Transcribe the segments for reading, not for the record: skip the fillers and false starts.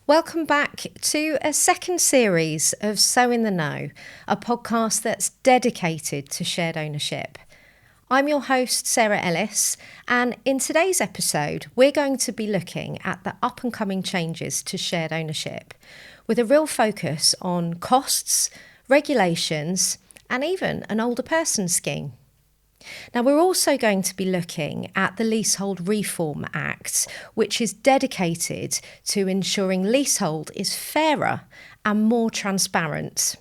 Welcome back to a second series of So in the Know, a podcast that's dedicated to shared ownership. I'm your host, Sarah Ellis, and in today's episode, we're going to be looking at the up-and-coming changes to shared ownership, with a real focus on costs, regulations, and even an older person scheme. Now, we're also going to be looking at the Leasehold Reform Act, which is dedicated to ensuring leasehold is fairer and more transparent.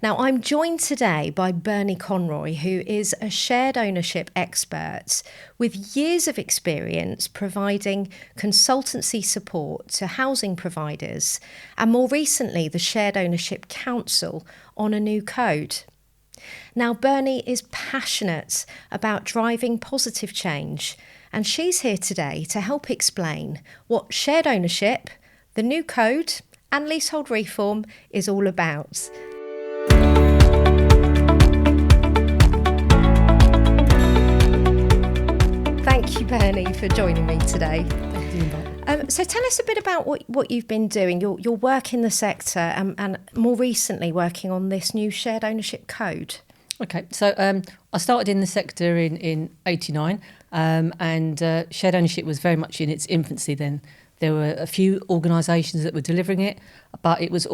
Now, I'm joined today by Bernie Conroy, who is a shared ownership expert with years of experience providing consultancy support to housing providers and more recently the Shared Ownership Council on a new code. Now, Bernie is passionate about driving positive change, and she's here today to help explain what shared ownership, the new code, and leasehold reform is all about. Thank you, Bernie, for joining me today. Thank you. So tell us a bit about what you've been doing, your work in the sector and more recently working on this new shared ownership code. Okay, so I started in the sector in 89 and shared ownership was very much in its infancy then. There were a few organisations that were delivering it, but it was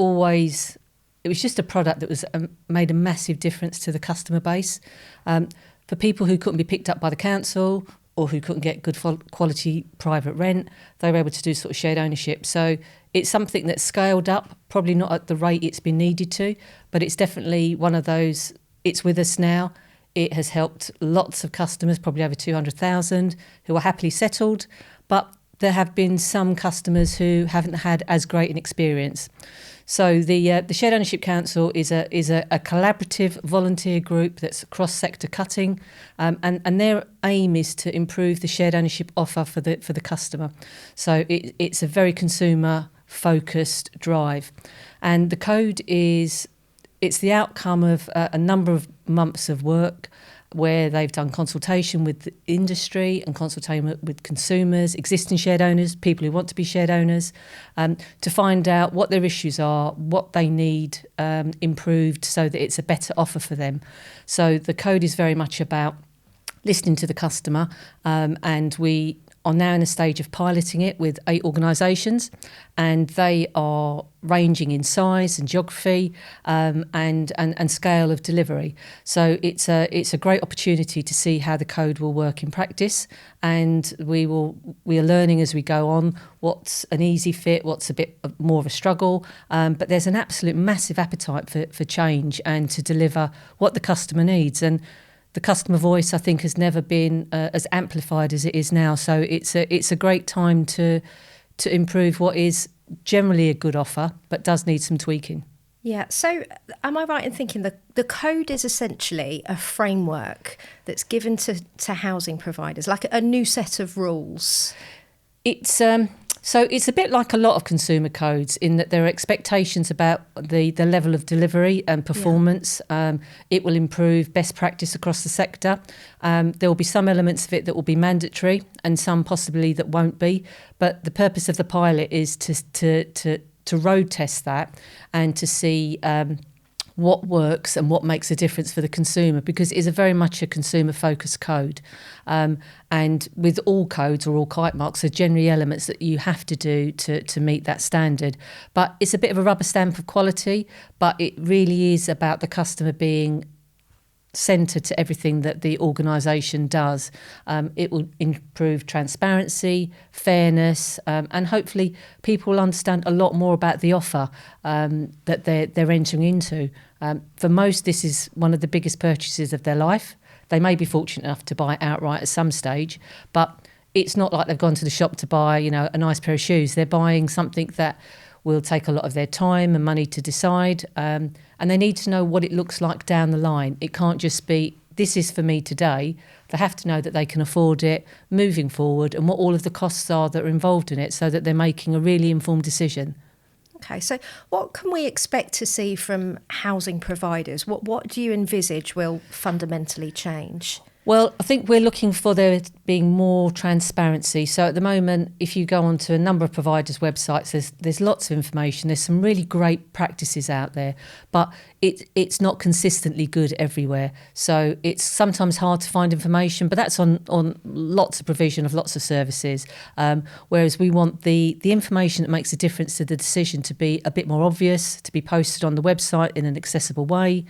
just a product that was made a massive difference to the customer base. For people who couldn't be picked up by the council or who couldn't get good quality private rent, they were able to do sort of shared ownership. So it's something that's scaled up, probably not at the rate it's been needed to, but it's definitely one of those, it's with us now. It has helped lots of customers, probably over 200,000, who are happily settled, but there have been some customers who haven't had as great an experience. So the Shared Ownership Council is a collaborative volunteer group that's cross-sector cutting, and their aim is to improve the shared ownership offer for the customer. So it's a very consumer-focused drive, and the code it's the outcome of a number of months of work where they've done consultation with the industry and consultation with consumers, existing shared owners, people who want to be shared owners, to find out what their issues are, what they need improved so that it's a better offer for them. So the code is very much about listening to the customer, and we are now in a stage of piloting it with 8 organisations, and they are ranging in size and geography and scale of delivery. So it's a great opportunity to see how the code will work in practice, and we are learning as we go on what's an easy fit, what's a bit more of a struggle, but there's an absolute massive appetite for change and to deliver what the customer needs. And the customer voice, I think, has never been as amplified as it is now. So it's a great time to improve what is generally a good offer, but does need some tweaking. Yeah, so am I right in thinking the code is essentially a framework that's given to housing providers, like a new set of rules? So it's a bit like a lot of consumer codes in that there are expectations about the level of delivery and performance. Yeah. It will improve best practice across the sector. There will be some elements of it that will be mandatory and some possibly that won't be. But the purpose of the pilot is to road test that and to see what works and what makes a difference for the consumer, because it is very much a consumer-focused code. And with all codes or all kite marks, there are generally elements that you have to do to meet that standard. But it's a bit of a rubber stamp of quality, but it really is about the customer being centre to everything that the organisation does. It will improve transparency, fairness, and hopefully people will understand a lot more about the offer that they're entering into. For most, this is one of the biggest purchases of their life. They may be fortunate enough to buy outright at some stage, but it's not like they've gone to the shop to buy, a nice pair of shoes. They're buying something that will take a lot of their time and money to decide, and they need to know what it looks like down the line. It can't just be, this is for me today. They have to know that they can afford it moving forward and what all of the costs are that are involved in it so that they're making a really informed decision. Okay, so what can we expect to see from housing providers? What do you envisage will fundamentally change? Well, I think we're looking for there being more transparency. So at the moment, if you go onto a number of providers' websites, there's lots of information. There's some really great practices out there, but it's not consistently good everywhere. So it's sometimes hard to find information, but that's on lots of provision of lots of services. Whereas we want the information that makes a difference to the decision to be a bit more obvious, to be posted on the website in an accessible way.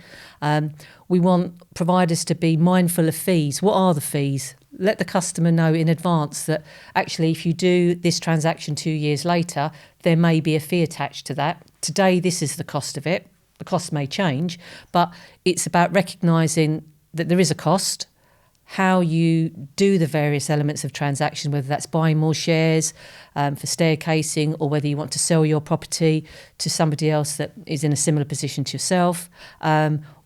We want providers to be mindful of fees. What are the fees? Let the customer know in advance that actually if you do this transaction 2 years later, there may be a fee attached to that. Today, this is the cost of it. The cost may change, but it's about recognising that there is a cost, how you do the various elements of transaction, whether that's buying more shares for staircasing, or whether you want to sell your property to somebody else that is in a similar position to yourself,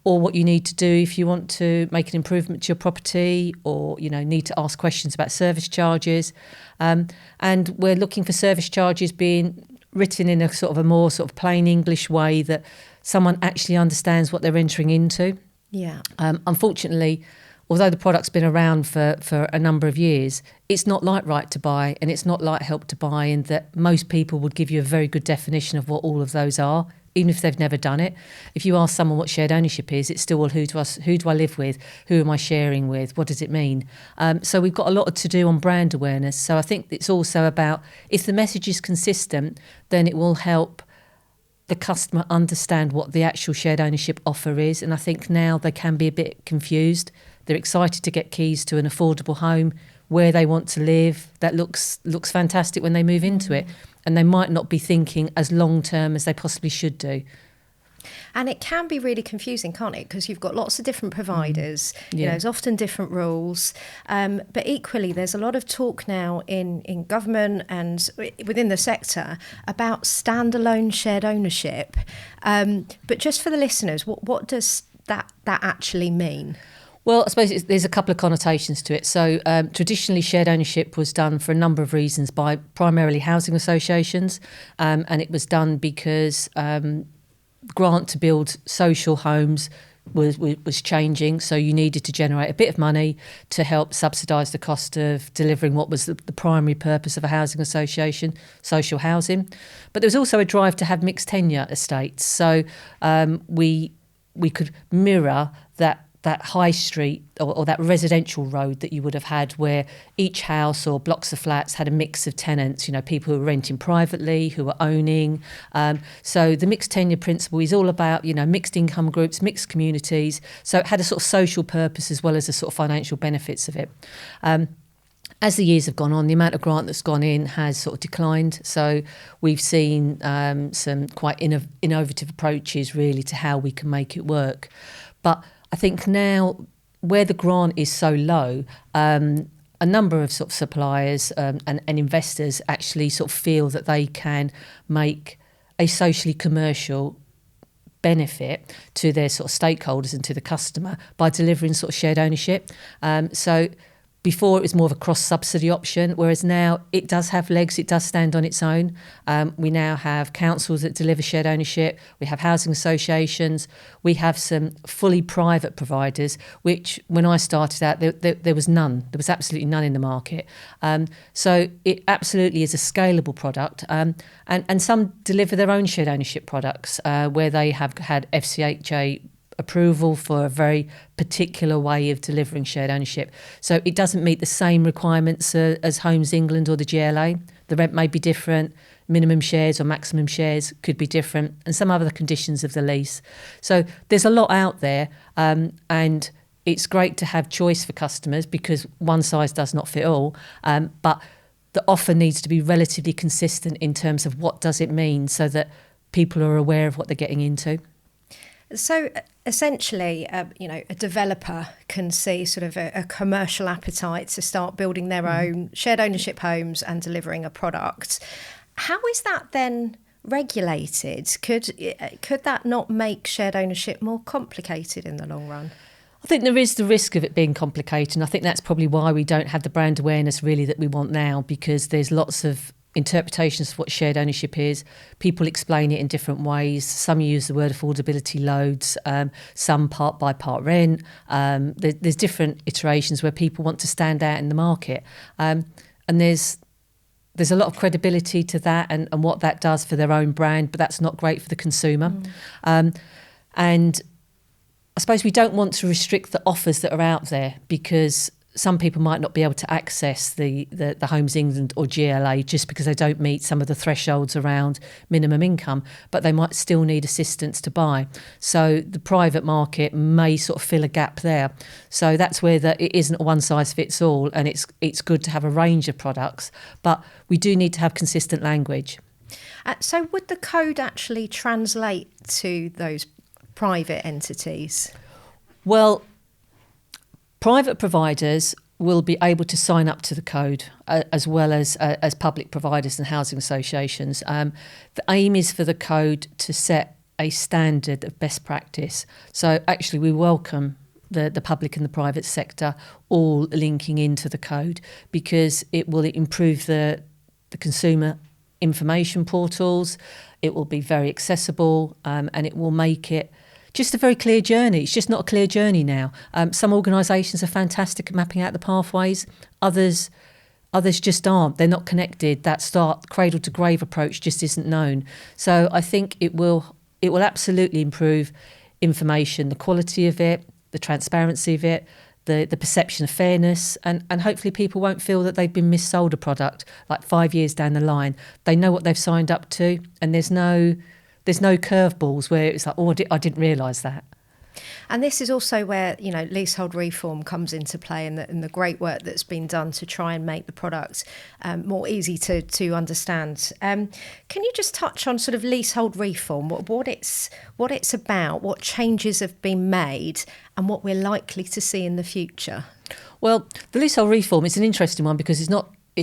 or what you need to do if you want to make an improvement to your property, or need to ask questions about service charges. And we're looking for service charges being written in a sort of a more sort of plain English way that someone actually understands what they're entering into. Yeah. Unfortunately, although the product's been around for a number of years, it's not like Right to Buy and it's not like Help to Buy, in that most people would give you a very good definition of what all of those are, even if they've never done it. If you ask someone what shared ownership is, it's still, well, who do I live with? Who am I sharing with? What does it mean? So we've got a lot to do on brand awareness. So I think it's also about, if the message is consistent, then it will help the customer understand what the actual shared ownership offer is. And I think now they can be a bit confused. They're excited to get keys to an affordable home where they want to live. That looks fantastic when they move into it. And they might not be thinking as long-term as they possibly should do. And it can be really confusing, can't it? Because you've got lots of different providers. Yeah. There's often different rules. But equally, there's a lot of talk now in government and within the sector about standalone shared ownership. But just for the listeners, what does that actually mean? Well, I suppose there's a couple of connotations to it. So traditionally, shared ownership was done for a number of reasons by primarily housing associations, and it was done because grant to build social homes was changing, so you needed to generate a bit of money to help subsidise the cost of delivering what was the primary purpose of a housing association, social housing. But there was also a drive to have mixed tenure estates, so we could mirror that high street or that residential road that you would have had, where each house or blocks of flats had a mix of tenants, people who were renting privately, who were owning. So the mixed tenure principle is all about, mixed income groups, mixed communities. So it had a sort of social purpose as well as the sort of financial benefits of it. As the years have gone on, the amount of grant that's gone in has sort of declined. So we've seen some quite innovative approaches really to how we can make it work. But I think now, where the grant is so low, a number of sort of suppliers and investors actually sort of feel that they can make a socially commercial benefit to their sort of stakeholders and to the customer by delivering sort of shared ownership. So before it was more of a cross-subsidy option, whereas now it does have legs, it does stand on its own. We now have councils that deliver shared ownership, we have housing associations, we have some fully private providers, which when I started out, there was none. There was absolutely none in the market. So it absolutely is a scalable product. And some deliver their own shared ownership products where they have had FCHA approval for a very particular way of delivering shared ownership. So it doesn't meet the same requirements as Homes England or the GLA. The rent may be different, minimum shares or maximum shares could be different, and some other conditions of the lease. So there's a lot out there, and it's great to have choice for customers because one size does not fit all, but the offer needs to be relatively consistent in terms of what does it mean so that people are aware of what they're getting into. So essentially, a developer can see sort of a commercial appetite to start building their own shared ownership homes and delivering a product. How is that then regulated? Could that not make shared ownership more complicated in the long run? I think there is the risk of it being complicated, and I think that's probably why we don't have the brand awareness really that we want now, because there's lots of interpretations of what shared ownership is. People explain it in different ways. Some use the word affordability loads, some part by part rent. There's different iterations where people want to stand out in the market. And there's a lot of credibility to that and what that does for their own brand, but that's not great for the consumer. And I suppose we don't want to restrict the offers that are out there, because some people might not be able to access the Homes England or GLA just because they don't meet some of the thresholds around minimum income, but they might still need assistance to buy. So the private market may sort of fill a gap there. So that's where it isn't a one size fits all, and it's good to have a range of products, but we do need to have consistent language. So would the code actually translate to those private entities? Well, private providers will be able to sign up to the code as well as public providers and housing associations. The aim is for the code to set a standard of best practice. So actually we welcome the public and the private sector all linking into the code, because it will improve the consumer information portals, it will be very accessible, and it will make it just a very clear journey. It's just not a clear journey now. Some organisations are fantastic at mapping out the pathways. Others just aren't. They're not connected. That cradle to grave approach just isn't known. So I think it will absolutely improve information, the quality of it, the transparency of it, the perception of fairness, and hopefully people won't feel that they've been missold a product like 5 years down the line. They know what they've signed up to, and there's no curveballs where it's like, oh, I didn't realise that. And this is also where, leasehold reform comes into play, and the great work that's been done to try and make the product more easy to understand. Can you just touch on sort of leasehold reform, what it's about, what changes have been made, and what we're likely to see in the future? Well, the leasehold reform is an interesting one because it's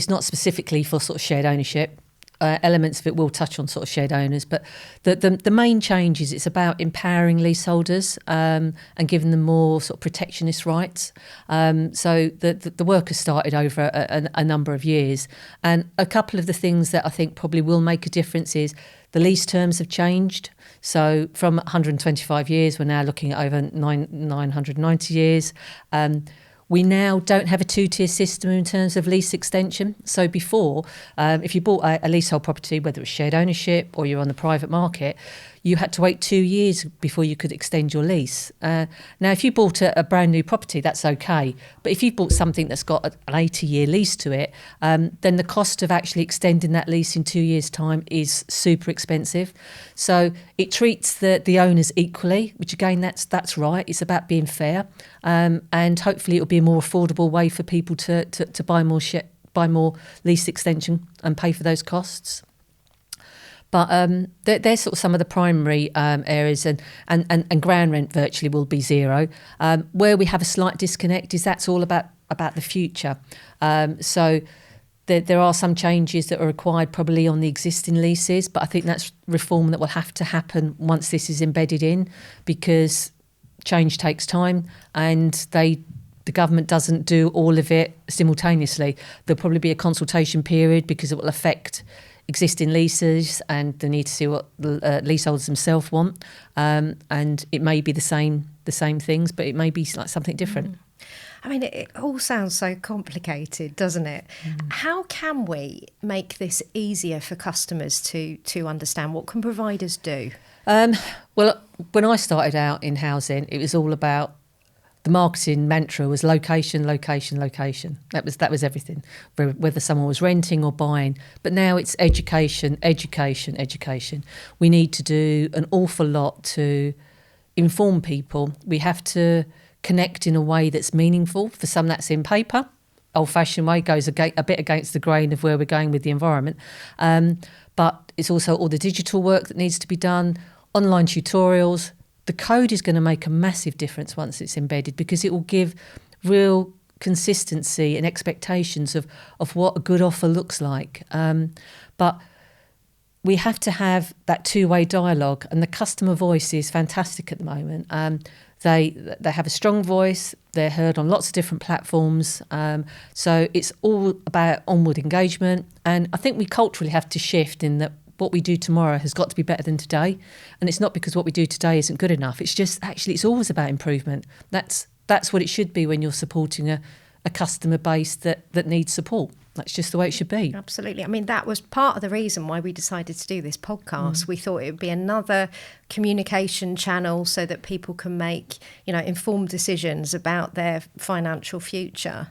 not specifically for sort of shared ownership. Elements of it will touch on sort of shared owners, but the main change is it's about empowering leaseholders and giving them more sort of protectionist rights. So the work has started over a number of years, and a couple of the things that I think probably will make a difference is the lease terms have changed. So from 125 years, we're now looking at over 990 years. We now don't have a two-tier system in terms of lease extension. So before, if you bought a leasehold property, whether it was shared ownership or you're on the private market, you had to wait 2 years before you could extend your lease. Now, if you bought a brand new property, that's okay. But if you bought something that's got an 80-year lease to it, then the cost of actually extending that lease in 2 years' time is super expensive. So it treats the owners equally, which again, that's right. It's about being fair. And hopefully it'll be a more affordable way for people to buy more lease extension and pay for those costs. But they're sort of some of the primary areas, and ground rent virtually will be zero. Where we have a slight disconnect is that's all about the future. So there are some changes that are required probably on the existing leases, but I think that's reform that will have to happen once this is embedded in, because change takes time, and the government doesn't do all of it simultaneously. There'll probably be a consultation period because it will affect existing leases, and they need to see what the leaseholders themselves want, and it may be the same things, but it may be like something different. I mean, it all sounds so complicated, doesn't it? How can we make this easier for customers to understand? What can providers do? Well, when I started out in housing, it was all about, the marketing mantra was location, location, location. That was everything, whether someone was renting or buying. But now it's education, education, education. We need to do an awful lot to inform people. We have to connect in a way that's meaningful. For some, that's in paper. Old-fashioned way goes a bit against the grain of where we're going with the environment. But it's also all the digital work that needs to be done, online tutorials. The code is going to make a massive difference once it's embedded, because it will give real consistency and expectations of what a good offer looks like. But we have to have that two-way dialogue, and the customer voice is fantastic at the moment. They have a strong voice. They're heard on lots of different platforms. So it's all about onward engagement. And I think we culturally have to shift in that what we do tomorrow has got to be better than today. And it's not because what we do today isn't good enough. It's just actually it's always about improvement. That's what it should be when you're supporting a customer base that needs support. That's just the way it should be. Absolutely. I mean, that was part of the reason why we decided to do this podcast. We thought it would be another communication channel so that people can make, informed decisions about their financial future.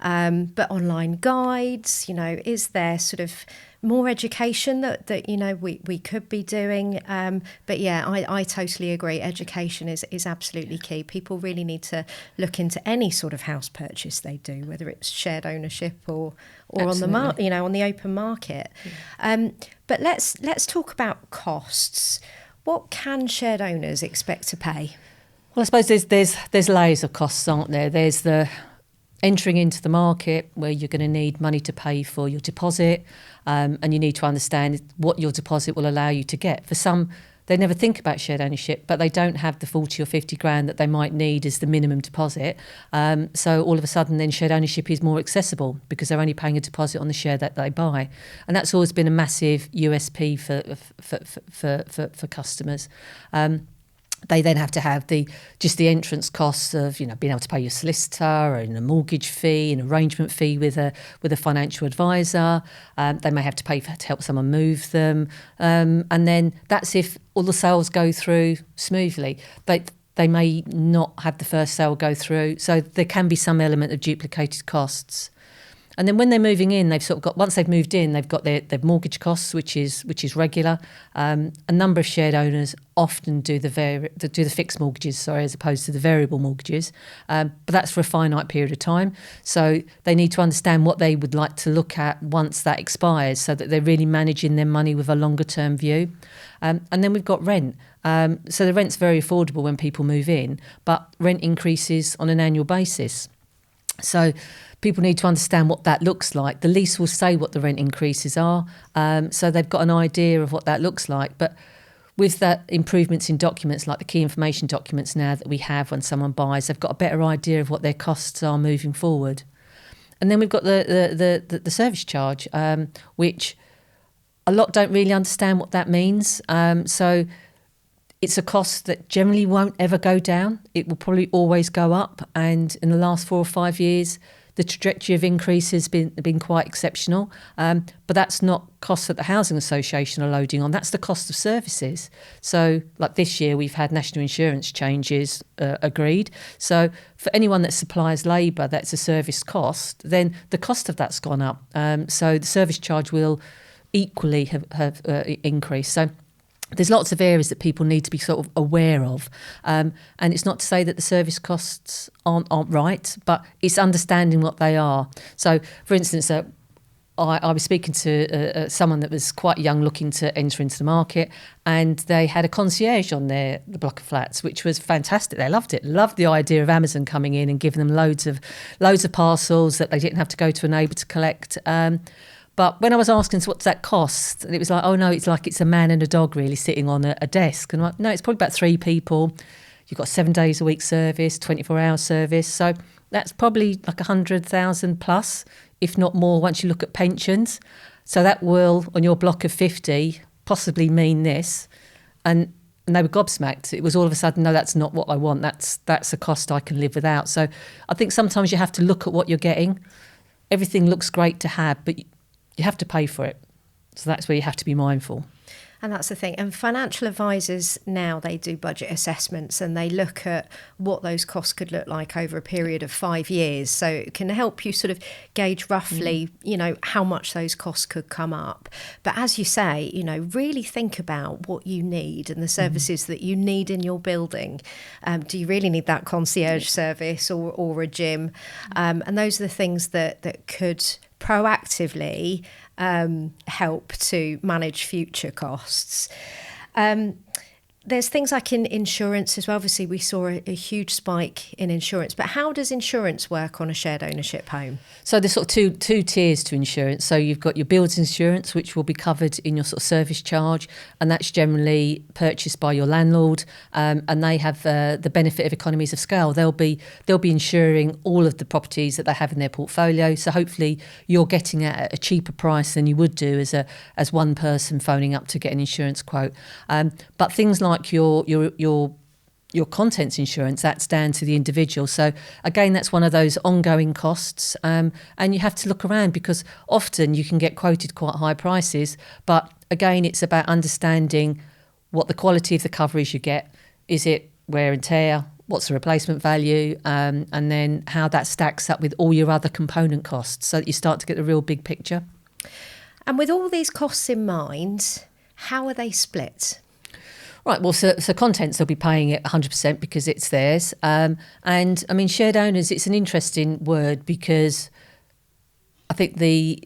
But online guides, is there sort of more education that we could be doing? But yeah, I totally agree. Education is absolutely key. People really need to look into any sort of house purchase they do, whether it's shared ownership or on the on the open market. But let's talk about costs. What can shared owners expect to pay? Well, I suppose there's layers of costs, aren't there? There's the entering into the market where you're going to need money to pay for your deposit, and you need to understand what your deposit will allow you to get. For some, they never think about shared ownership, but they don't have the 40 or 50 grand that they might need as the minimum deposit. So all of a sudden then shared ownership is more accessible because they're only paying a deposit on the share that they buy. And that's always been a massive USP for customers. They then have to have the entrance costs of being able to pay your solicitor and a mortgage fee, an arrangement fee with a financial advisor. They may have to pay to help someone move them, and then that's if all the sales go through smoothly. They may not have the first sale go through, so there can be some element of duplicated costs. And then when they're moving in, they've sort of got, once they've moved in, they've got their mortgage costs, which is regular. A number of shared owners often do the fixed mortgages, as opposed to the variable mortgages. But that's for a finite period of time. So they need to understand what they would like to look at once that expires, so that they're really managing their money with a longer term view. And then we've got rent. So the rent's very affordable when people move in, but rent increases on an annual basis. So people need to understand what that looks like. The lease will say what the rent increases are, so they've got an idea of what that looks like. But with that improvements in documents, like the key information documents now that we have when someone buys, they've got a better idea of what their costs are moving forward. And then we've got the service charge, which a lot don't really understand what that means. So it's a cost that generally won't ever go down. It will probably always go up. And in the last 4 or 5 years, the trajectory of increase has been quite exceptional. But that's not costs that the Housing Association are loading on. That's the cost of services. So like this year, we've had national insurance changes agreed. So for anyone that supplies labour, that's a service cost, then the cost of that's gone up. So the service charge will equally have increased. So there's lots of areas that people need to be sort of aware of. And it's not to say that the service costs aren't right, but it's understanding what they are. So, for instance, I was speaking to someone that was quite young looking to enter into the market, and they had a concierge on the block of flats, which was fantastic. They loved it. Loved the idea of Amazon coming in and giving them loads of parcels that they didn't have to go to a neighbour to collect. But when I was asking, so what's that cost? And it was like, oh no, it's a man and a dog really sitting on a desk. And I'm like, no, it's probably about 3 people. You've got 7 days a week service, 24-hour service. So that's probably like 100,000 plus, if not more, once you look at pensions. So that will, on your block of 50, possibly mean this. And they were gobsmacked. It was all of a sudden, no, that's not what I want. That's a cost I can live without. So I think sometimes you have to look at what you're getting. Everything looks great to have, but you have to pay for it. So that's where you have to be mindful. And that's the thing. And financial advisors now, they do budget assessments and they look at what those costs could look like over a period of 5 years. So it can help you sort of gauge roughly, how much those costs could come up. But as you say, really think about what you need and the services that you need in your building. Do you really need that concierge service or a gym? And those are the things that could proactively help to manage future costs. there's things like in insurance as well. Obviously, we saw a huge spike in insurance, but how does insurance work on a shared ownership home? So there's sort of two tiers to insurance. So you've got your buildings insurance, which will be covered in your sort of service charge, and that's generally purchased by your landlord, and they have the benefit of economies of scale. They'll be insuring all of the properties that they have in their portfolio. So hopefully you're getting at a cheaper price than you would do as one person phoning up to get an insurance quote. But things like your contents insurance, that's down to the individual. So again, that's one of those ongoing costs, and you have to look around because often you can get quoted quite high prices, but again, it's about understanding what the quality of the coverage you get. Is it wear and tear? What's the replacement value? And then how that stacks up with all your other component costs so that you start to get the real big picture. And with all these costs in mind, how are they split? Right, well, so contents, they'll be paying it 100% because it's theirs. And I mean, shared owners, it's an interesting word because I think the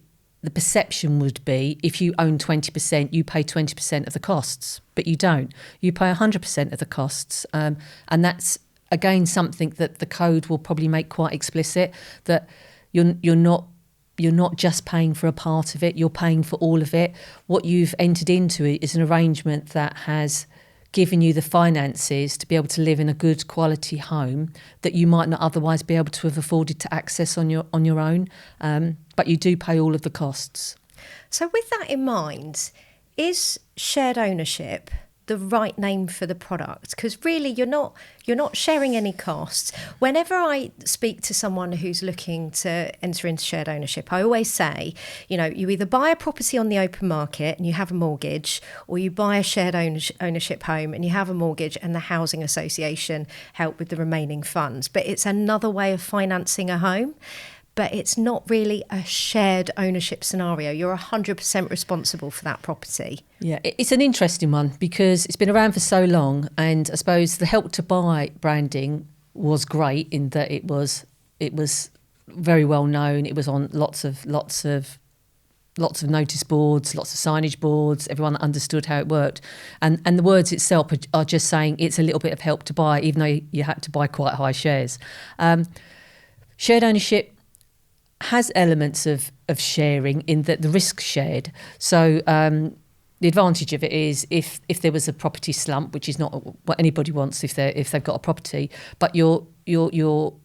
perception would be if you own 20%, you pay 20% of the costs, but you don't. You pay 100% of the costs. And that's, again, something that the code will probably make quite explicit, that you're not just paying for a part of it, you're paying for all of it. What you've entered into it is an arrangement that has given you the finances to be able to live in a good quality home that you might not otherwise be able to have afforded to access on your own. But you do pay all of the costs. So with that in mind, is shared ownership the right name for the product? Because really you're not sharing any costs. Whenever I speak to someone who's looking to enter into shared ownership, I always say, you either buy a property on the open market and you have a mortgage, or you buy a shared ownership home and you have a mortgage and the housing association help with the remaining funds. But it's another way of financing a home. But it's not really a shared ownership scenario. You're 100% responsible for that property. Yeah, it's an interesting one because it's been around for so long, and I suppose the Help to Buy branding was great in that it was very well known. It was on lots of notice boards, lots of signage boards. Everyone understood how it worked, and the words itself are just saying it's a little bit of Help to Buy, even though you had to buy quite high shares. Shared ownership has elements of sharing in that the risk's shared. So the advantage of it is if there was a property slump, which is not what anybody wants if they've got a property, but your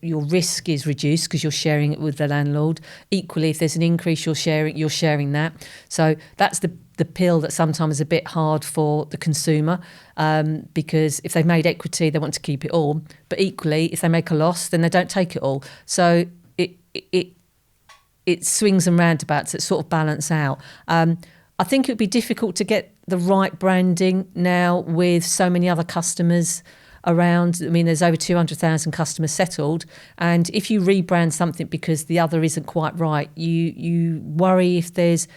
risk is reduced because you're sharing it with the landlord. Equally, if there's an increase, you're sharing that. So that's the pill that sometimes is a bit hard for the consumer, because if they've made equity, they want to keep it all. But equally, if they make a loss, then they don't take it all. So it swings and roundabouts that sort of balance out. I think it would be difficult to get the right branding now with so many other customers around. I mean, there's over 200,000 customers settled, and if you rebrand something because the other isn't quite right, you worry if there's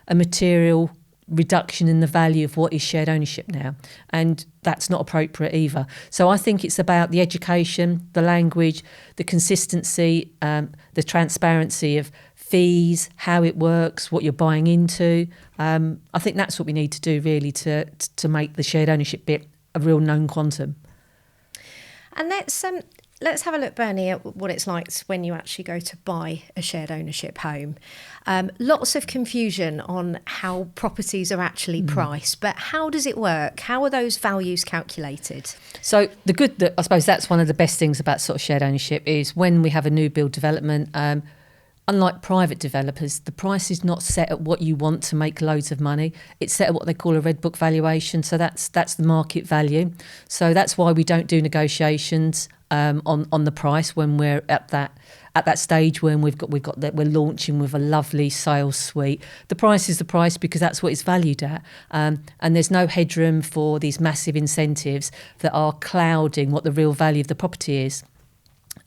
a material reduction in the value of what is shared ownership now, and that's not appropriate either. So I think it's about the education, the language, the consistency, the transparency of fees, how it works, what you're buying into. I think that's what we need to do really to make the shared ownership bit a real known quantum. And let's have a look, Bernie, at what it's like when you actually go to buy a shared ownership home. Lots of confusion on how properties are actually priced, but how does it work? How are those values calculated? So I suppose that's one of the best things about sort of shared ownership is when we have a new build development, unlike private developers, the price is not set at what you want to make loads of money. It's set at what they call a red book valuation. So that's the market value. So that's why we don't do negotiations on the price when we're at that stage when we've got that we're launching with a lovely sales suite. The price is the price because that's what it's valued at, and there's no headroom for these massive incentives that are clouding what the real value of the property is.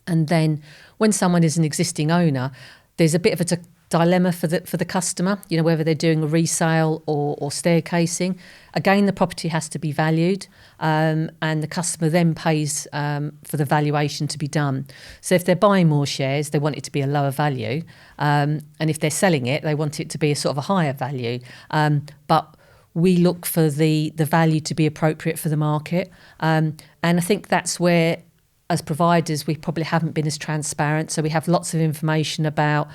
And then when someone is an existing owner, there's a bit of a dilemma for the customer, whether they're doing a resale or staircasing. Again, the property has to be valued, and the customer then pays for the valuation to be done. So if they're buying more shares, they want it to be a lower value, and if they're selling it, they want it to be a sort of a higher value. But we look for the value to be appropriate for the market. And I think that's where, as providers, we probably haven't been as transparent. So we have lots of information about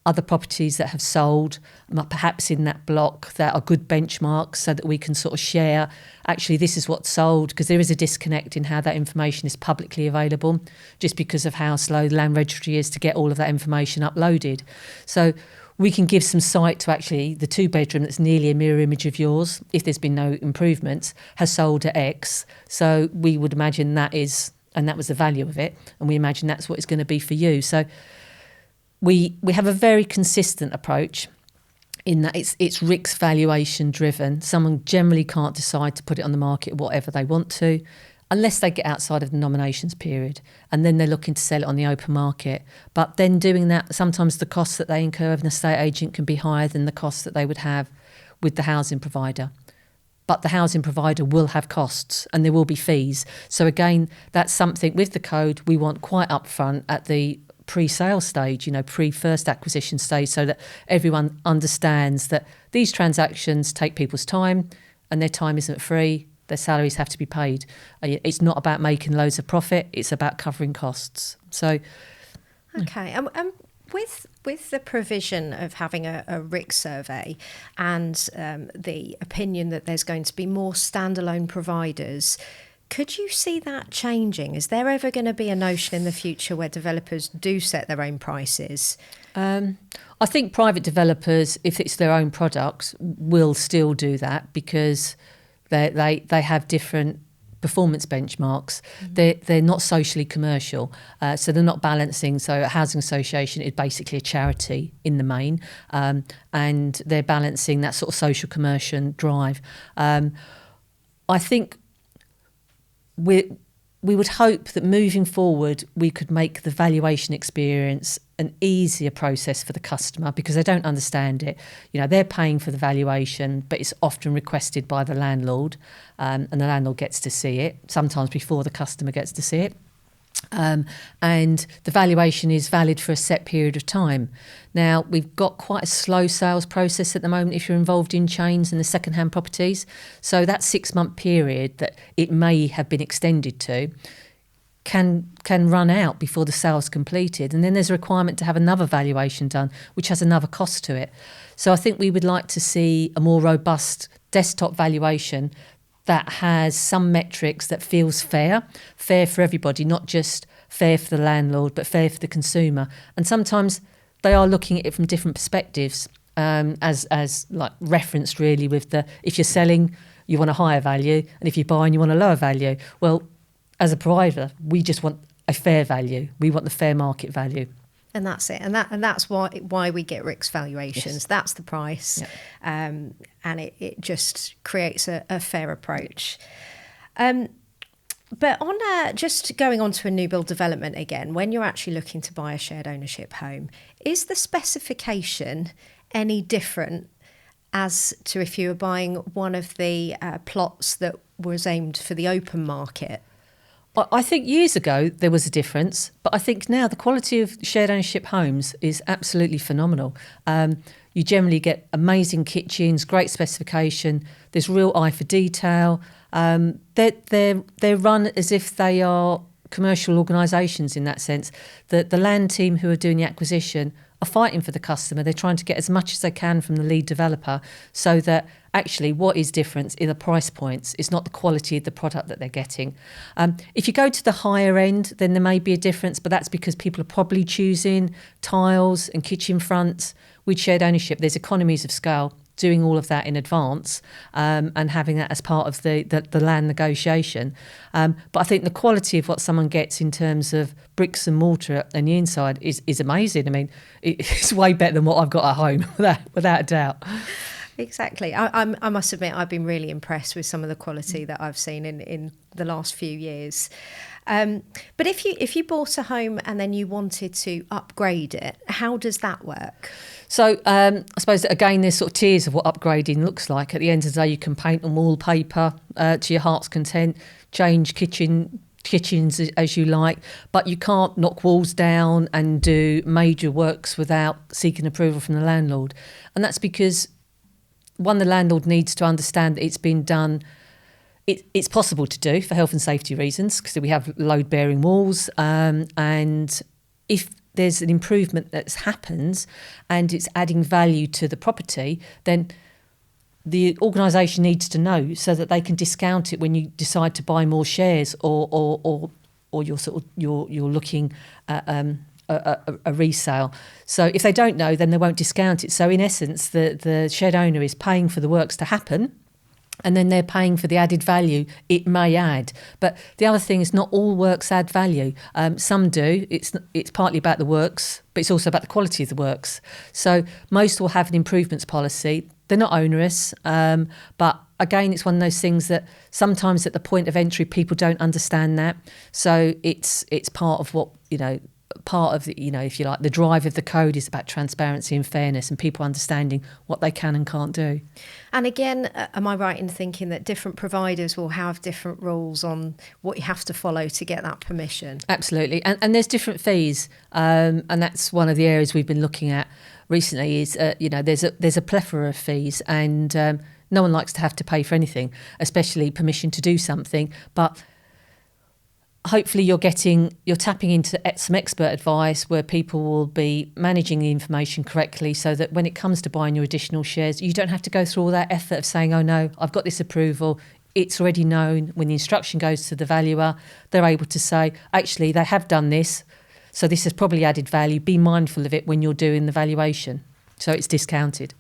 other properties that have sold, perhaps in that block, that are good benchmarks, so that we can sort of share, actually, this is what's sold, because there is a disconnect in how that information is publicly available, just because of how slow the land registry is to get all of that information uploaded. So we can give some sight to actually the 2-bedroom that's nearly a mirror image of yours, if there's been no improvements, has sold at X. So we would imagine that is, and that was the value of it, and we imagine that's what it's going to be for you. So we have a very consistent approach in that it's RICS valuation driven. Someone generally can't decide to put it on the market whatever they want to, unless they get outside of the nominations period, and then they're looking to sell it on the open market. But then doing that, sometimes the costs that they incur of an estate agent can be higher than the costs that they would have with the housing provider. But the housing provider will have costs and there will be fees. So again, that's something with the code we want quite upfront at the pre-sale stage, pre-first acquisition stage, so that everyone understands that these transactions take people's time and their time isn't free. Their salaries have to be paid. It's not about making loads of profit. It's about covering costs. So, okay. With the provision of having a RICS survey and the opinion that there's going to be more standalone providers, could you see that changing? Is there ever going to be a notion in the future where developers do set their own prices? I think private developers, if it's their own products, will still do that because they have different performance benchmarks. They're not socially commercial, so they're not balancing. So a housing association is basically a charity in the main, and they're balancing that sort of social commercial drive. I think we would hope that moving forward we could make the valuation experience an easier process for the customer, because they don't understand it. They're paying for the valuation, but it's often requested by the landlord, and the landlord gets to see it, sometimes before the customer gets to see it. And the valuation is valid for a set period of time. Now, we've got quite a slow sales process at the moment if you're involved in chains and the second-hand properties. So that 6-month period that it may have been extended to can run out before the sale's completed. And then there's a requirement to have another valuation done, which has another cost to it. So I think we would like to see a more robust desktop valuation that has some metrics that feels fair for everybody, not just fair for the landlord, but fair for the consumer. And sometimes they are looking at it from different perspectives, as like referenced really with the, if you're selling, you want a higher value, and if you're buying, you want a lower value. Well, as a provider, we just want a fair value. We want the fair market value. And that's it, and that's why we get RICS valuations. Yes. That's the price, yep. And it just creates a fair approach. But on just going on to a new build development again, when you're actually looking to buy a shared ownership home, is the specification any different as to if you were buying one of the plots that was aimed for the open market? I think years ago there was a difference, but I think now the quality of shared ownership homes is absolutely phenomenal. You generally get amazing kitchens, great specification. There's real eye for detail. They're run as if they are commercial organisations in that sense. The land team who are doing the acquisition are fighting for the customer. They're trying to get as much as they can from the lead developer, so that actually what is different in the price points is not the quality of the product that they're getting. If you go to the higher end, then there may be a difference, but that's because people are probably choosing tiles and kitchen fronts. With shared ownership, there's economies of scale doing all of that in advance, and having that as part of the land negotiation. But I think the quality of what someone gets in terms of bricks and mortar and the inside is amazing. I mean, it's way better than what I've got at home, without a doubt. Exactly. I must admit, I've been really impressed with some of the quality that I've seen in the last few years. But if you bought a home and then you wanted to upgrade it, how does that work? So I suppose that again, there's sort of tiers of what upgrading looks like. At the end of the day, you can paint on wallpaper to your heart's content, change kitchens as you like, but you can't knock walls down and do major works without seeking approval from the landlord. And that's because the landlord needs to understand that it's been done. It's possible to do for health and safety reasons because we have load-bearing walls, and if there's an improvement that's happened and it's adding value to the property, then the organisation needs to know so that they can discount it when you decide to buy more shares, or you're looking at a resale. So if they don't know, then they won't discount it. So in essence, the shed owner is paying for the works to happen, and then they're paying for the added value it may add. But the other thing is, not all works add value. Some do. It's partly about the works, but it's also about the quality of the works. So most will have an improvements policy. They're not onerous, but again, it's one of those things that sometimes at the point of entry, people don't understand that. So it's part of what, part of the, if you like, the drive of the code is about transparency and fairness and people understanding what they can and can't do. And again, am I right in thinking that different providers will have different rules on what you have to follow to get that permission? Absolutely. And there's different fees. And that's one of the areas we've been looking at recently is, there's a plethora of fees, and no one likes to have to pay for anything, especially permission to do something. But hopefully you're tapping into some expert advice where people will be managing the information correctly, so that when it comes to buying your additional shares, you don't have to go through all that effort of saying, oh no, I've got this approval. It's already known. When the instruction goes to the valuer, they're able to say, actually, they have done this, so this has probably added value. Be mindful of it when you're doing the valuation. So it's discounted.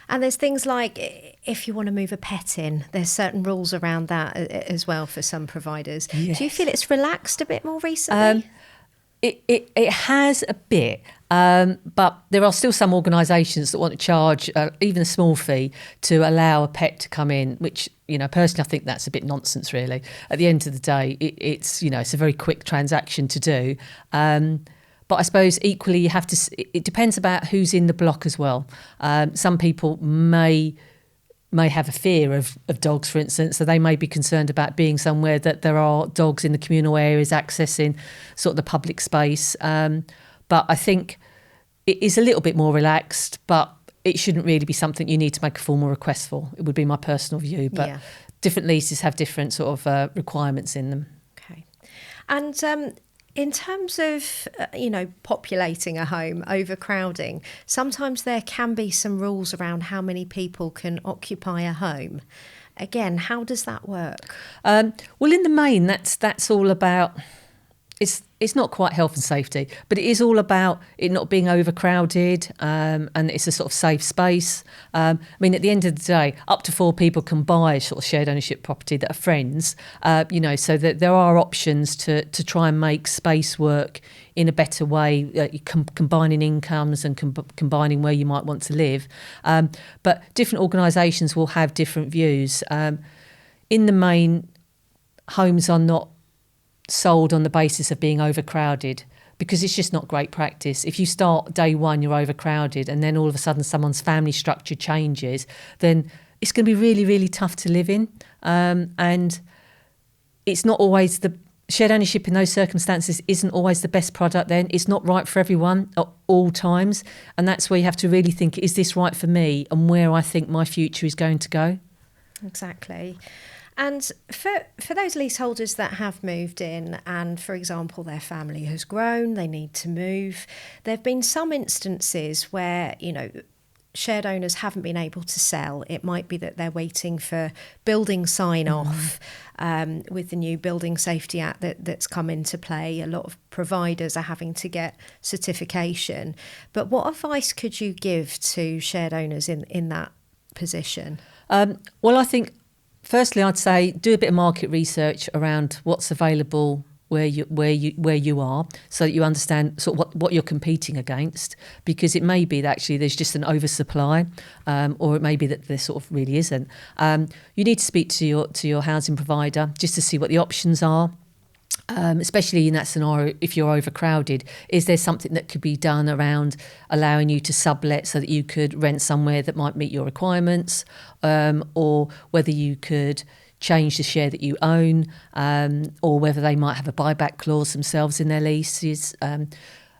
And there's things like if you want to move a pet in, there's certain rules around that as well for some providers. Yes. Do you feel it's relaxed a bit more recently? It has a bit, but there are still some organisations that want to charge even a small fee to allow a pet to come in, which, personally, I think that's a bit nonsense, really. At the end of the day, it's a very quick transaction to do. But I suppose equally you have to. It depends about who's in the block as well. Some people may have a fear of dogs, for instance, so they may be concerned about being somewhere that there are dogs in the communal areas accessing sort of the public space. But I think it is a little bit more relaxed, but it shouldn't really be something you need to make a formal request for. It would be my personal view, but different leases have different sort of requirements in them. Okay, and in terms of, populating a home, overcrowding, sometimes there can be some rules around how many people can occupy a home. Again, how does that work? Well, in the main, that's all about. It's not quite health and safety, but it is all about it not being overcrowded, and it's a sort of safe space. At the end of the day, up to 4 people can buy a sort of shared ownership property that are friends, so that there are options to try and make space work in a better way, combining incomes and combining where you might want to live. But different organisations will have different views. In the main, homes are not sold on the basis of being overcrowded, because it's just not great practice. If you start day one, you're overcrowded, and then all of a sudden someone's family structure changes, then it's going to be really, really tough to live in. And it's not always the shared ownership in those circumstances isn't always the best product then. It's not right for everyone at all times. And that's where you have to really think, is this right for me and where I think my future is going to go? Exactly. And for those leaseholders that have moved in and, for example, their family has grown, they need to move, there have been some instances where, shared owners haven't been able to sell. It might be that they're waiting for building sign-off with the new Building Safety Act that's come into play. A lot of providers are having to get certification. But what advice could you give to shared owners in that position? Well, I think firstly, I'd say do a bit of market research around what's available where you are, so that you understand sort of what you're competing against. Because it may be that actually there's just an oversupply, or it may be that there sort of really isn't. You need to speak to your housing provider just to see what the options are. Especially in that scenario, if you're overcrowded, is there something that could be done around allowing you to sublet so that you could rent somewhere that might meet your requirements, or whether you could change the share that you own, or whether they might have a buyback clause themselves in their leases. At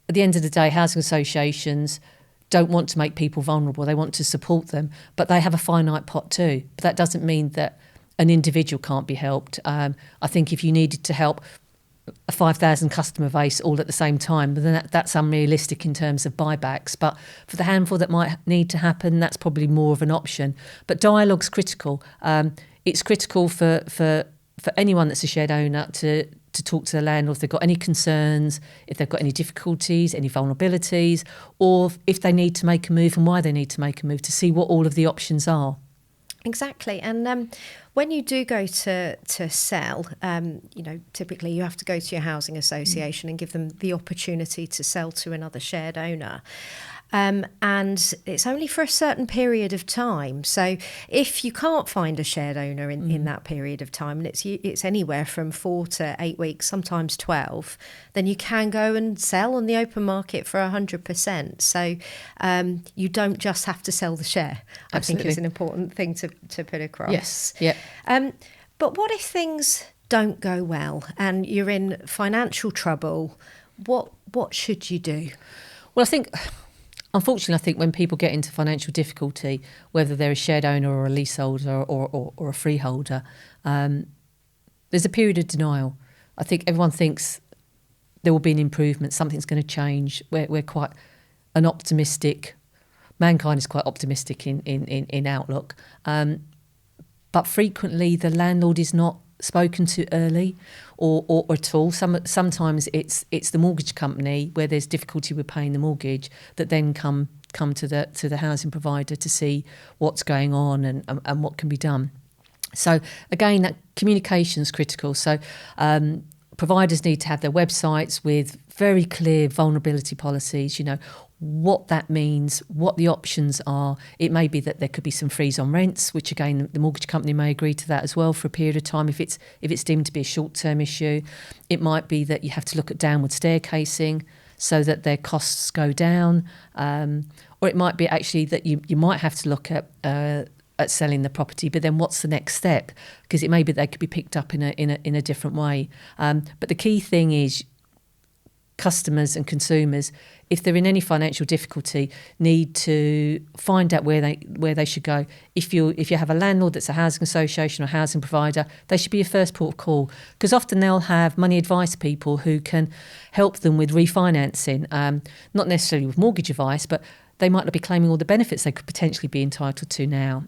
the end of the day, housing associations don't want to make people vulnerable. They want to support them, but they have a finite pot too. But that doesn't mean that an individual can't be helped. I think if you needed to help a 5,000 customer base all at the same time, then that's unrealistic in terms of buybacks. But for the handful that might need to happen, that's probably more of an option. But dialogue's critical. It's critical for anyone that's a shared owner to talk to the landlord if they've got any concerns, if they've got any difficulties, any vulnerabilities, or if they need to make a move and why they need to make a move, to see what all of the options are. Exactly. And when you do go to sell, typically you have to go to your housing association and give them the opportunity to sell to another shared owner. And it's only for a certain period of time. So if you can't find a shared owner in that period of time, and it's anywhere from 4 to 8 weeks, sometimes 12, then you can go and sell on the open market for 100%. So you don't just have to sell the share. I think is an important thing to put across. Yes. Yeah. But what if things don't go well and you're in financial trouble? What should you do? Well, unfortunately, I think when people get into financial difficulty, whether they're a shared owner or a leaseholder or a freeholder, there's a period of denial. I think everyone thinks there will be an improvement, something's going to change. We're quite an optimistic, mankind is quite optimistic in outlook. But frequently the landlord is not spoken to early or at all. Sometimes it's the mortgage company where there's difficulty with paying the mortgage that then come to the housing provider to see what's going on and what can be done. So again, that communication is critical. So providers need to have their websites with very clear vulnerability policies, what that means, what the options are. It may be that there could be some freeze on rents, which again the mortgage company may agree to that as well for a period of time if it's deemed to be a short-term issue. It might be that you have to look at downward staircasing so that their costs go down, or it might be actually that you might have to look at selling the property, but then what's the next step? Because it may be they could be picked up in a different way. But the key thing is customers and consumers, if they're in any financial difficulty, need to find out where they should go. If you have a landlord that's a housing association or housing provider, they should be your first port of call, because often they'll have money advice people who can help them with refinancing, not necessarily with mortgage advice, but they might not be claiming all the benefits they could potentially be entitled to now,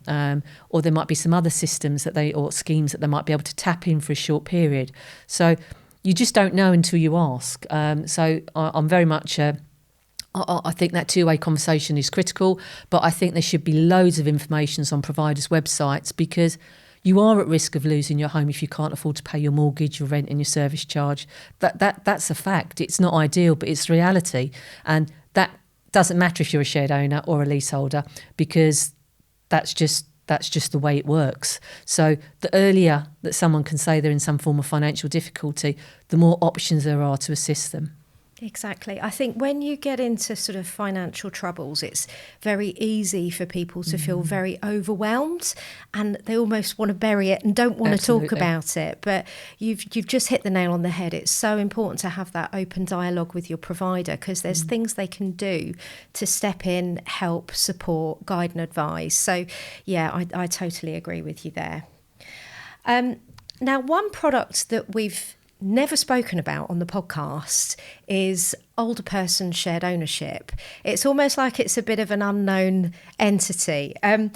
or there might be some other systems or schemes that they might be able to tap in for a short period. So you just don't know until you ask. So I'm very much, I think that two-way conversation is critical, but I think there should be loads of information on providers' websites, because you are at risk of losing your home if you can't afford to pay your mortgage, your rent and your service charge. That's a fact. It's not ideal, but it's reality. And that doesn't matter if you're a shared owner or a leaseholder, because that's just the way it works. So the earlier that someone can say they're in some form of financial difficulty, the more options there are to assist them. Exactly. I think when you get into sort of financial troubles, it's very easy for people to feel very overwhelmed, and they almost want to bury it and don't want to talk about it. But you've just hit the nail on the head. It's so important to have that open dialogue with your provider, because there's things they can do to step in, help, support, guide and advise. So yeah, I totally agree with you there. Now, one product that we've never spoken about on the podcast is older person shared ownership. It's almost like it's a bit of an unknown entity. Do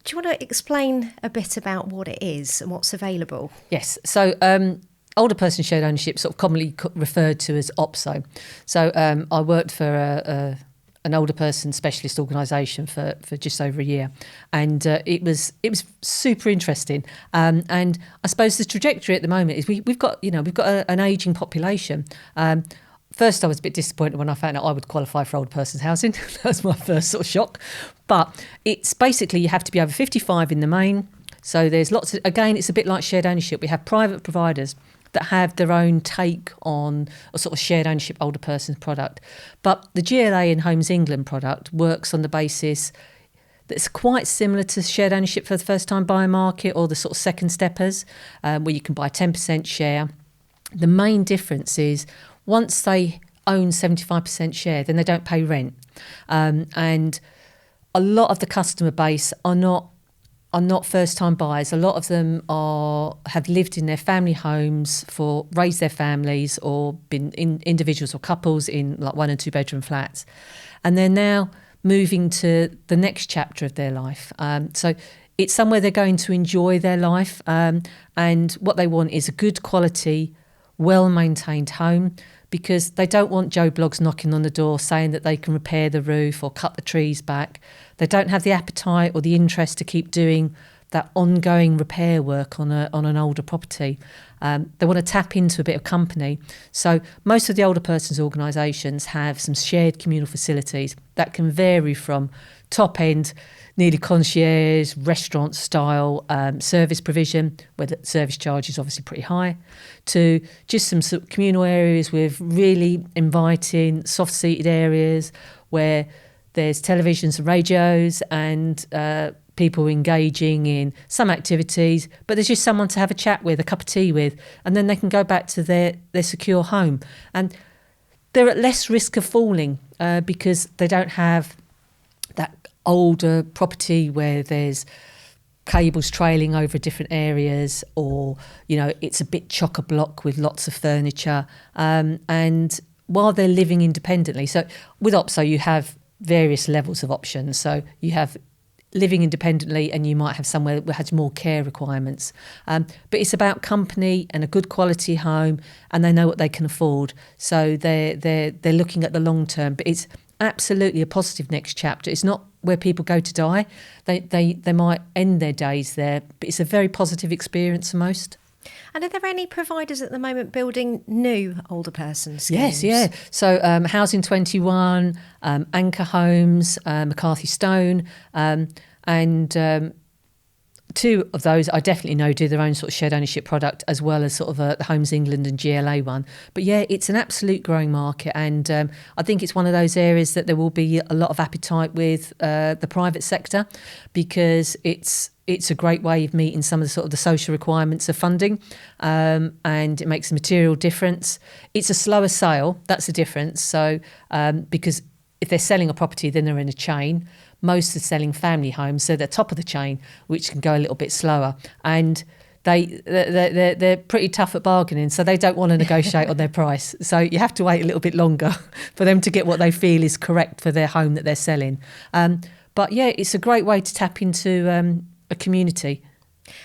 you want to explain a bit about what it is and what's available? Yes. So older person shared ownership, sort of commonly referred to as OPSO. So I worked for an older person specialist organisation for just over a year, and it was super interesting. And I suppose the trajectory at the moment is we've got an ageing population. First, I was a bit disappointed when I found out I would qualify for older person's housing. That was my first sort of shock. But it's basically you have to be over 55 in the main. So there's lots of, again, it's a bit like shared ownership. We have private providers that have their own take on a sort of shared ownership older person's product. But the GLA in Homes England product works on the basis that's quite similar to shared ownership for the first time buyer market, or the sort of second steppers, where you can buy 10% share. The main difference is once they own 75% share, then they don't pay rent. And a lot of the customer base are not first-time buyers. A lot of them have lived in their family homes, raised their families, or been individuals or couples in like 1 and 2 bedroom flats, and they're now moving to the next chapter of their life. So it's somewhere they're going to enjoy their life, and what they want is a good quality, well-maintained home, because they don't want Joe Bloggs knocking on the door saying that they can repair the roof or cut the trees back. They don't have the appetite or the interest to keep doing that ongoing repair work on an older property. They want to tap into a bit of company. So most of the older persons organisations have some shared communal facilities that can vary from top end, nearly concierge, restaurant style service provision, where the service charge is obviously pretty high, to just some sort of communal areas with really inviting, soft seated areas where there's televisions and radios and people engaging in some activities, but there's just someone to have a chat with, a cup of tea with, and then they can go back to their secure home. And they're at less risk of falling because they don't have that older property where there's cables trailing over different areas, or it's a bit chock-a-block with lots of furniture, and while they're living independently. So with OPSO you have various levels of options. So you have living independently, and you might have somewhere that has more care requirements, but it's about company and a good quality home, and they know what they can afford, so they're looking at the long term. But it's absolutely a positive next chapter. It's not where people go to die. They might end their days there, but it's a very positive experience for most. And are there any providers at the moment building new older person schemes? Yes, yeah. So Housing 21, Anchor Homes, McCarthy Stone, and two of those I definitely know do their own sort of shared ownership product, as well as sort of the Homes England and GLA one. But yeah, it's an absolute growing market, and I think it's one of those areas that there will be a lot of appetite with the private sector, because it's a great way of meeting some of the sort of the social requirements of funding, and it makes a material difference. It's a slower sale, that's the difference. So because if they're selling a property, then they're in a chain. Most are selling family homes, so they're top of the chain, which can go a little bit slower. And they're pretty tough at bargaining, so they don't want to negotiate on their price. So you have to wait a little bit longer for them to get what they feel is correct for their home that they're selling. But yeah, it's a great way to tap into a community.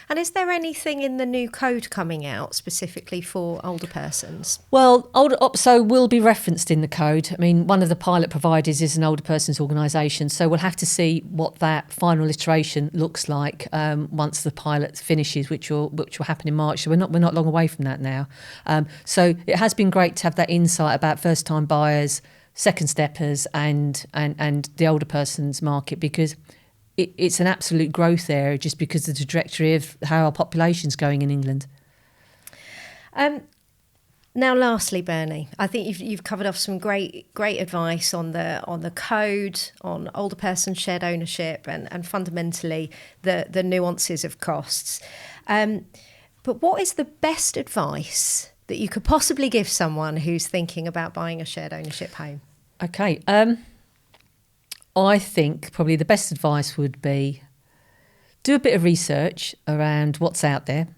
And is there anything in the new code coming out specifically for older persons? Well, older OPSO will be referenced in the code. I mean, one of the pilot providers is an older persons organisation, so we'll have to see what that final iteration looks like once the pilot finishes, which will happen in March. So we're not long away from that now. So it has been great to have that insight about first-time buyers, second steppers, and the older persons market, because it's an absolute growth area just because of the trajectory of how our population's going in England. Now, lastly, Bernie, I think you've covered off some great advice on the code, on older person shared ownership, and fundamentally the nuances of costs. But what is the best advice that you could possibly give someone who's thinking about buying a shared ownership home? Okay. I think probably the best advice would be do a bit of research around what's out there.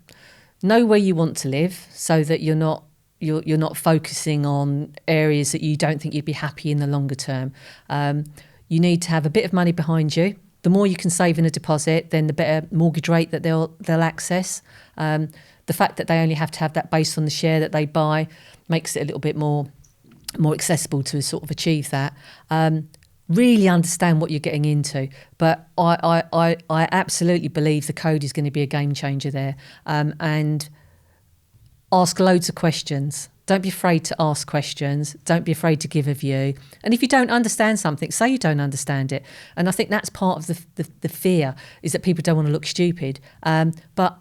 Know where you want to live, so that you're not focusing on areas that you don't think you'd be happy in the longer term. You need to have a bit of money behind you. The more you can save in a deposit, then the better mortgage rate that they'll access. The fact that they only have to have that based on the share that they buy makes it a little bit more accessible to sort of achieve that. Really understand what you're getting into. But I absolutely believe the code is going to be a game changer there. And ask loads of questions. Don't be afraid to ask questions. Don't be afraid to give a view. And if you don't understand something, say you don't understand it. And I think that's part of the fear, is that people don't want to look stupid. But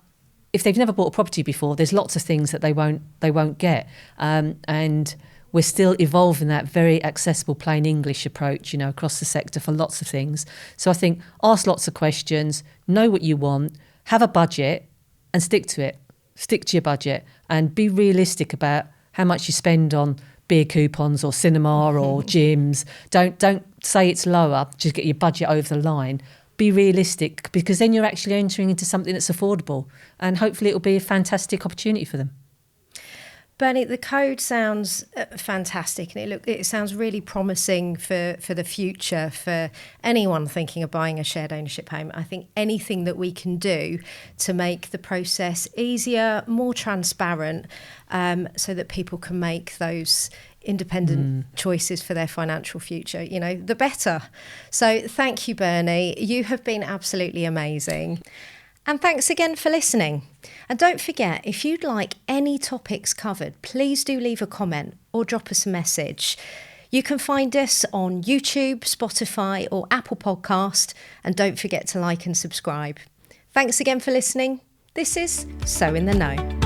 if they've never bought a property before, there's lots of things that they won't get. And we're still evolving that very accessible plain English approach, across the sector for lots of things. So I think ask lots of questions, know what you want, have a budget and stick to it. Stick to your budget and be realistic about how much you spend on beer coupons or cinema or gyms. Don't say it's lower, just get your budget over the line. Be realistic, because then you're actually entering into something that's affordable, and hopefully it'll be a fantastic opportunity for them. Bernie, the code sounds fantastic, and it sounds really promising for the future for anyone thinking of buying a shared ownership home. I think anything that we can do to make the process easier, more transparent, so that people can make those independent choices for their financial future, the better. So thank you, Bernie. You have been absolutely amazing. And thanks again for listening. And don't forget, if you'd like any topics covered, please do leave a comment or drop us a message. You can find us on YouTube, Spotify or Apple Podcast. And don't forget to like and subscribe. Thanks again for listening. This is So in the Know.